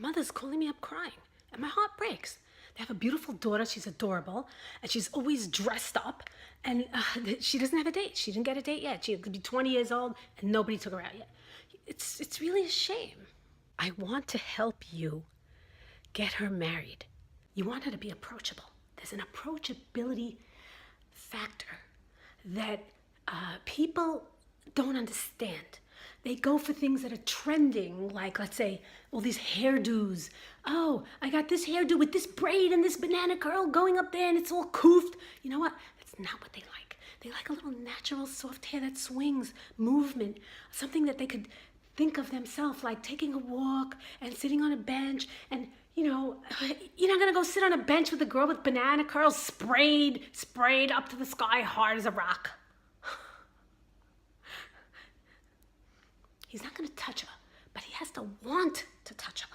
mother's calling me up crying, and my heart breaks. They have a beautiful daughter. She's adorable, and she's always dressed up, and she doesn't have a date. She didn't get a date yet. She could be 20 years old, and nobody took her out yet. It's really a shame. I want to help you get her married. You want her to be approachable. There's an approachability factor that people don't understand. They go for things that are trending, like, let's say, all these hairdos. Oh, I got this hairdo with this braid and this banana curl going up there and it's all coofed. You know what? That's not what they like. They like a little natural, soft hair that swings, movement, something that they could think of themselves, like taking a walk and sitting on a bench. And, you know, you're not going to go sit on a bench with a girl with banana curls sprayed up to the sky, hard as a rock. He's not going to touch her, but he has to want to touch her,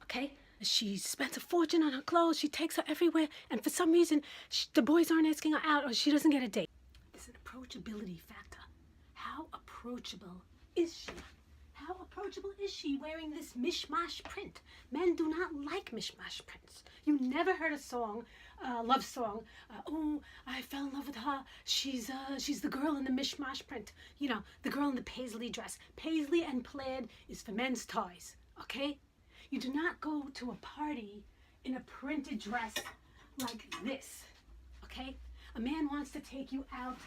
okay? She spends a fortune on her clothes. She takes her everywhere. And for some reason, the boys aren't asking her out or she doesn't get a date. There's an approachability factor. How approachable is she? How approachable is she wearing this mishmash print? Men do not like mishmash prints. You never heard a song, love song, oh, I fell in love with her. She's the girl in the mishmash print. You know, the girl in the paisley dress. Paisley and plaid is for men's toys, okay? You do not go to a party in a printed dress like this, okay? A man wants to take you out.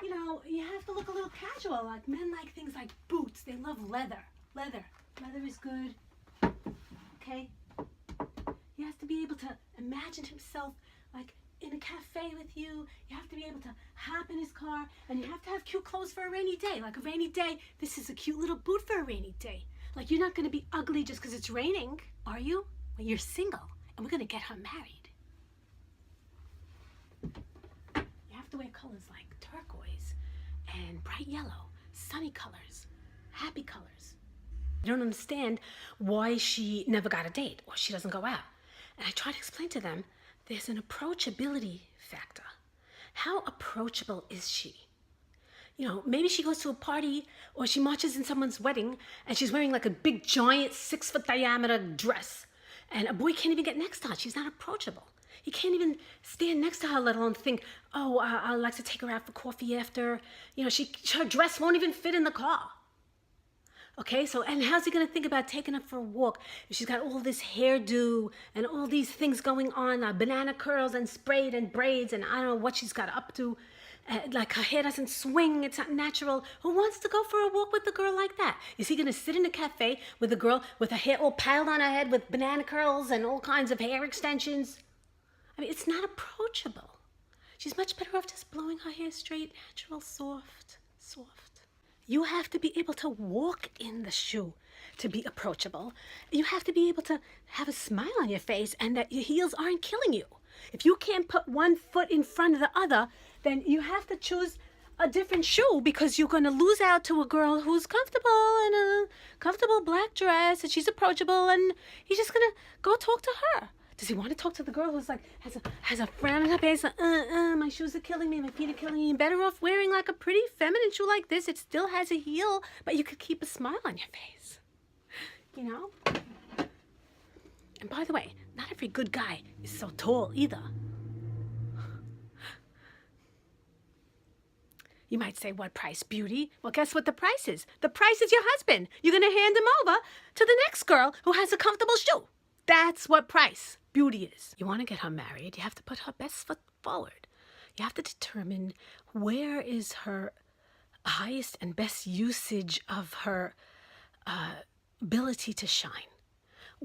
You know, you have to look a little casual. Like, men like things like boots. They love leather. Leather is good. Okay? He has to be able to imagine himself like in a cafe with you. You have to be able to hop in his car, and you have to have cute clothes for a rainy day. Like a rainy day, this is a cute little boot for a rainy day. Like, you're not going to be ugly just because it's raining, are you? Well, you're single, and we're going to get her married. You have to wear colors like turquoise and bright yellow, sunny colors, happy colors. I don't understand why she never got a date or she doesn't go out. And I try to explain to them, there's an approachability factor. How approachable is she? You know, maybe she goes to a party or she marches in someone's wedding and she's wearing like a big giant 6-foot diameter dress, and a boy can't even get next to her. She's not approachable. He can't even stand next to her, let alone think, oh, I'd like to take her out for coffee after. You know, her dress won't even fit in the car. Okay, so, and how's he going to think about taking her for a walk if she's got all this hairdo and all these things going on, banana curls and sprayed and braids, and I don't know what she's got up to. Like, her hair doesn't swing, it's not natural. Who wants to go for a walk with a girl like that? Is he going to sit in a cafe with a girl with her hair all piled on her head with banana curls and all kinds of hair extensions? I mean, it's not approachable. She's much better off just blowing her hair straight, natural, soft. You have to be able to walk in the shoe to be approachable. You have to be able to have a smile on your face and that your heels aren't killing you. If you can't put one foot in front of the other, then you have to choose a different shoe, because you're going to lose out to a girl who's comfortable in a comfortable black dress and she's approachable, and he's just going to go talk to her. Does he want to talk to the girl who's like, has a frown on her face, like, my shoes are killing me, my feet are killing me? You're better off wearing like a pretty feminine shoe like this. It still has a heel, but you could keep a smile on your face, you know? And by the way, not every good guy is so tall either. You might say, what price? Beauty? Well, guess what the price is? The price is your husband. You're going to hand him over to the next girl who has a comfortable shoe. That's what price beauty is. You want to get her married, you have to put her best foot forward. You have to determine where is her highest and best usage of her ability to shine.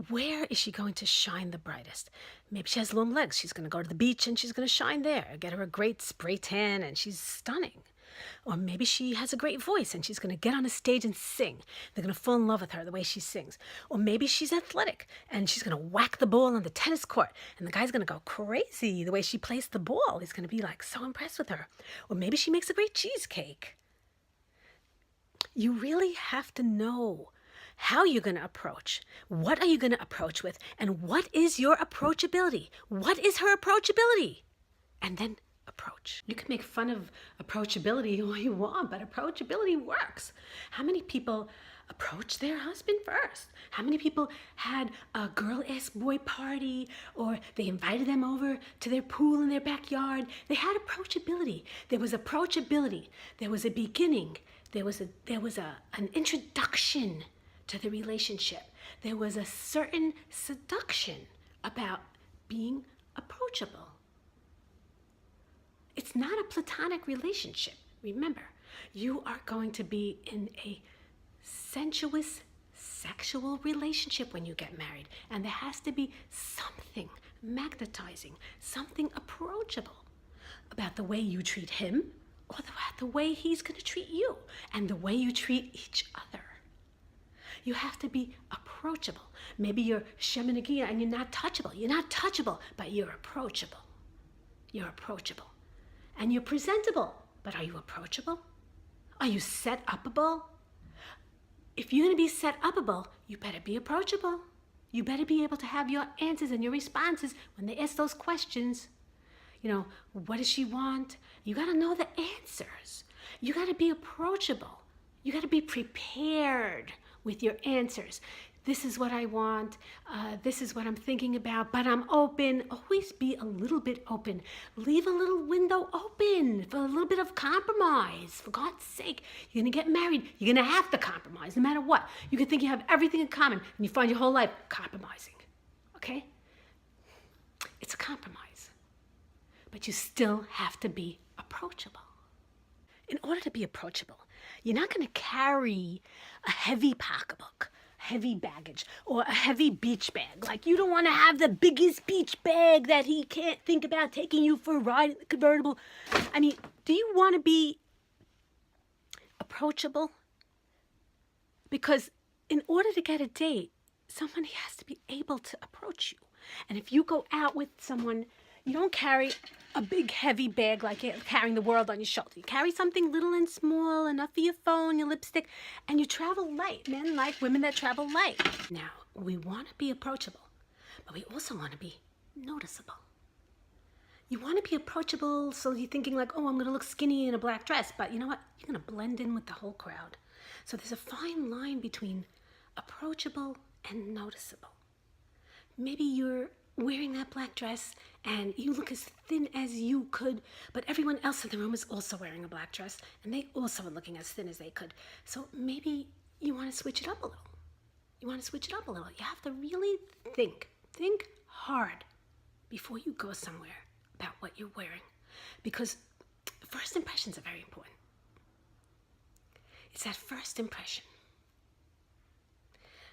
Where is she going to shine the brightest? Maybe she has long legs. She's going to go to the beach and she's going to shine there. Get her a great spray tan and she's stunning. Or maybe she has a great voice and she's going to get on a stage and sing. They're going to fall in love with her the way she sings. Or maybe she's athletic and she's going to whack the ball on the tennis court and the guy's going to go crazy the way she plays the ball. He's going to be like so impressed with her. Or maybe she makes a great cheesecake. You really have to know how you're going to approach. What are you going to approach with? And what is your approachability? What is her approachability? And then approach. You can make fun of approachability all you want, but approachability works. How many people approach their husband first. How many people had a girl ask boy party, or they invited them over to their pool in their backyard? They had approachability. There was approachability. There was a beginning. There was an introduction to the relationship. There was a certain seduction about being approachable. It's not a platonic relationship. Remember, you are going to be in a sensuous, sexual relationship when you get married. And there has to be something magnetizing, something approachable about the way you treat him, or about the way he's going to treat you, and the way you treat each other. You have to be approachable. Maybe you're Shemanagia and you're not touchable. You're not touchable, but you're approachable. You're approachable. And you're presentable, but are you approachable? Are you set-upable? If you're going to be set-upable, you better be approachable. You better be able to have your answers and your responses when they ask those questions. You know, what does she want? You got to know the answers. You got to be approachable. You got to be prepared with your answers. This is what I want. This is what I'm thinking about, but I'm open. Always be a little bit open. Leave a little window open for a little bit of compromise. For God's sake, you're going to get married. You're going to have to compromise no matter what. You can think you have everything in common and you find your whole life compromising. Okay? It's a compromise. But you still have to be approachable. In order to be approachable, you're not going to carry a heavy pocketbook, heavy baggage, or a heavy beach bag. Like, you don't want to have the biggest beach bag that he can't think about taking you for a ride in the convertible. I mean, do you want to be approachable? Because in order to get a date, somebody has to be able to approach you. And if you go out with someone, you don't carry a big heavy bag like you're carrying the world on your shoulder. You carry something little and small, enough for your phone, your lipstick, and you travel light. Men like women that travel light. Now, we want to be approachable, but we also want to be noticeable. You want to be approachable, so you're thinking like, oh, I'm going to look skinny in a black dress, but you know what? You're going to blend in with the whole crowd. So there's a fine line between approachable and noticeable. Maybe you're wearing that black dress and you look as thin as you could, but everyone else in the room is also wearing a black dress and they also are looking as thin as they could. So maybe you want to switch it up a little. You want to switch it up a little. You have to really think hard before you go somewhere about what you're wearing, because first impressions are very important. It's that first impression.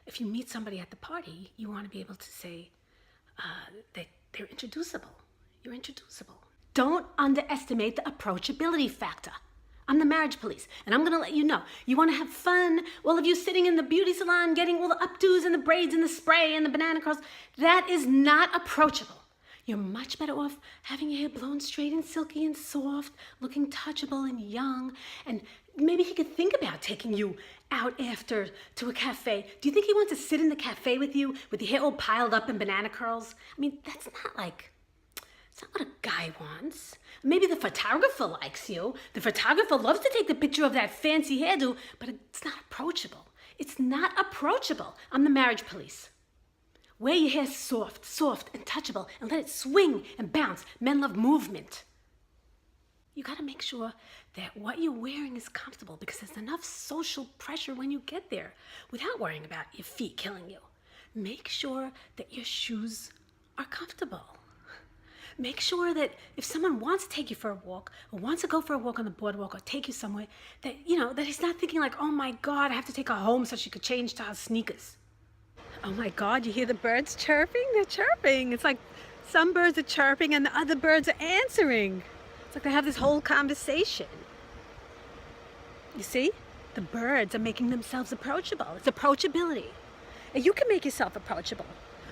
If you meet somebody at the party, you want to be able to say, that they're introducible. You're introducible. Don't underestimate the approachability factor. I'm the marriage police, and I'm going to let you know. You want to have fun, all of you sitting in the beauty salon, getting all the updos and the braids and the spray and the banana curls. That is not approachable. You're much better off having your hair blown straight and silky and soft, looking touchable and young, and maybe he could think about taking you out after to a cafe. Do you think he wants to sit in the cafe with you with your hair all piled up in banana curls? I mean, it's not what a guy wants. Maybe the photographer likes you. The photographer loves to take the picture of that fancy hairdo, but it's not approachable. It's not approachable. I'm the marriage police. Wear your hair soft and touchable, and let it swing and bounce. Men love movement. You got to make sure that what you're wearing is comfortable, because there's enough social pressure when you get there without worrying about your feet killing you. Make sure that your shoes are comfortable. Make sure that if someone wants to take you for a walk, or wants to go for a walk on the boardwalk, or take you somewhere, that that he's not thinking like, oh my God, I have to take her home so she could change to her sneakers. Oh my God, you hear the birds chirping? They're chirping. It's like some birds are chirping and the other birds are answering. It's like they have this whole conversation. You see? The birds are making themselves approachable. It's approachability. And you can make yourself approachable.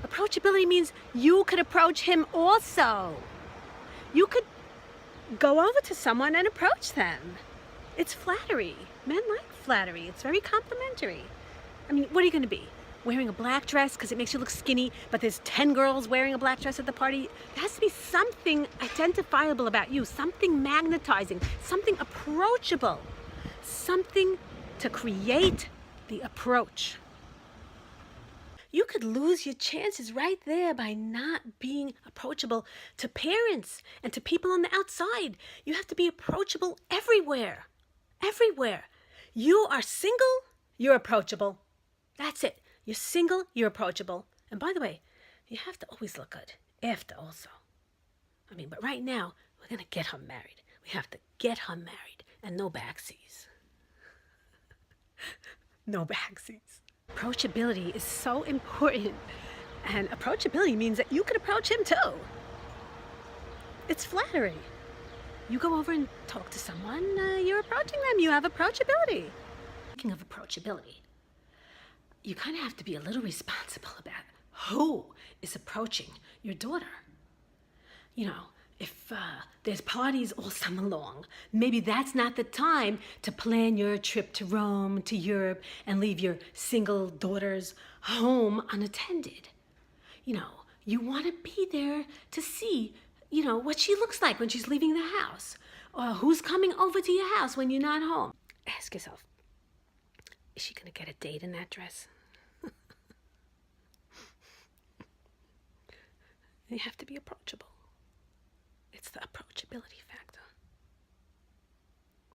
Approachability means you could approach him also. You could go over to someone and approach them. It's flattery. Men like flattery. It's very complimentary. I mean, what are you going to be? Wearing a black dress because it makes you look skinny, but there's 10 girls wearing a black dress at the party? There has to be something identifiable about you, something magnetizing, something approachable, something to create the approach. You could lose your chances right there by not being approachable to parents and to people on the outside. You have to be approachable everywhere. Everywhere. You are single, you're approachable. That's it. You're single, you're approachable. And by the way, you have to always look good after also. I mean, but right now, we're going to get her married. We have to get her married. And no backsies. No backsies. Approachability is so important. And approachability means that you can approach him too. It's flattery. You go over and talk to someone, you're approaching them. You have approachability. Speaking of approachability, you kind of have to be a little responsible about who is approaching your daughter. You know, if there's parties all summer long, maybe that's not the time to plan your trip to Rome, to Europe, and leave your single daughters home unattended. You know, you want to be there to see, you know, what she looks like when she's leaving the house, or who's coming over to your house when you're not home. Ask yourself, is she going to get a date in that dress? You have to be approachable. It's the approachability factor.